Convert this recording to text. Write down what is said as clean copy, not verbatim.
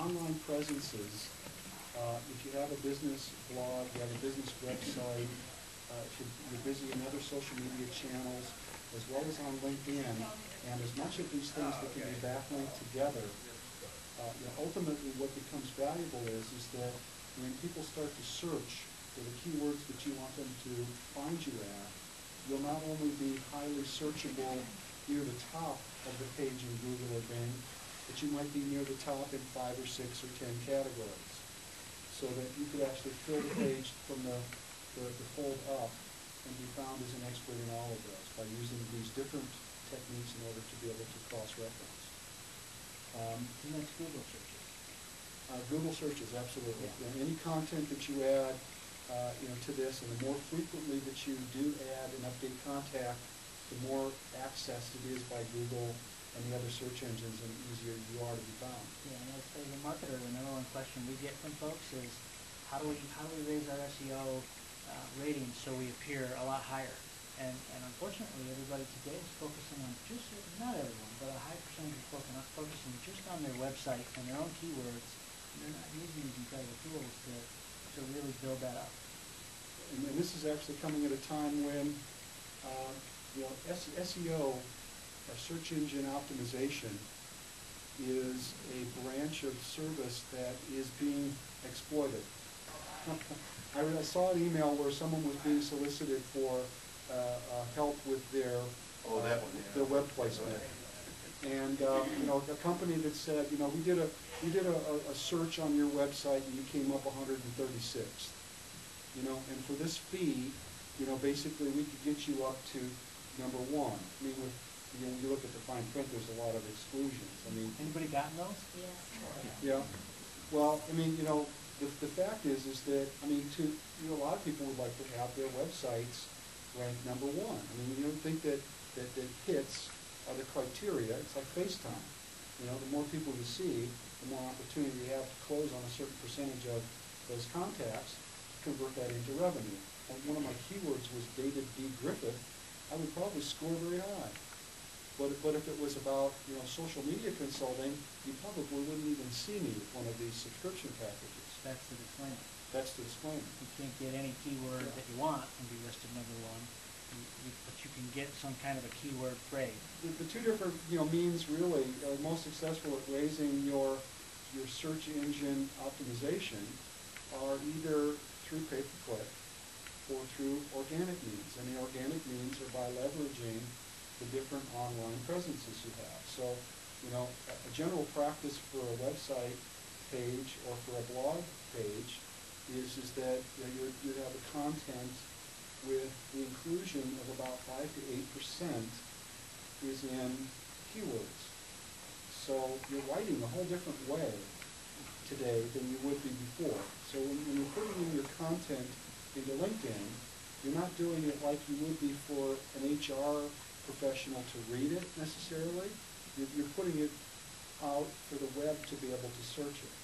online presences, if you have a business blog, you have a business website, if you're busy in other social media channels, as well as on LinkedIn, and as much of these things that can be backlinked together, ultimately what becomes valuable is that when people start to search for the keywords that you want them to find you at, you'll not only be highly searchable near the top of the page in Google or Bing, but you might be near the top in 5 or 6 or 10 categories, so that you could actually fill the page from the fold up and be found as an expert in all of those by using these different techniques in order to be able to cross-reference. And that's Google searches. Google searches, absolutely. Yeah. And any content that you add to this, and the more frequently that you do add and update contact, the more accessed it is by Google and the other search engines, and the easier you are to be found. Yeah, and as a marketer, the number one question we get from folks is, how do we raise our SEO ratings so we appear a lot higher? And unfortunately, everybody today is focusing on just, not everyone, but a high percentage is focusing just on their website and their own keywords, and they're not using these incredible tools to really build that up. And this is actually coming at a time when SEO, or search engine optimization, is a branch of service that is being exploited. I saw an email where someone was being solicited for help with their their web placement, and a company that said, we did a search on your website and you came up 136th, and for this fee, basically we could get you up to number 1. I mean, when you look at the fine print, there's a lot of exclusions. I mean, anybody gotten those? Yes. Yeah. Well, I mean, the fact is that, I mean, a lot of people would like to have their websites ranked number 1. I mean, you don't think that hits are the criteria. It's like FaceTime. The more people you see, the more opportunity you have to close on a certain percentage of those contacts to convert that into revenue. And one of my keywords was David B. Griffith. I would probably score very high. But if it was about social media consulting, you probably wouldn't even see me with one of these subscription packages. That's the disclaimer. That's the disclaimer. You can't get any keyword that you want and be listed number 1, but you can get some kind of a keyword phrase. The two different means really are most successful at raising your search engine optimization are either through pay-per-click or through organic means. And the organic means are by leveraging the different online presences you have. So, a general practice for a website page or for a blog page is that you'd have a content with the inclusion of about 5 to 8% is in keywords. So you're writing a whole different way today than you would be before. So when you're putting in your content into LinkedIn, you're not doing it like you would be for an HR professional to read it necessarily. You're putting it out for the web to be able to search it.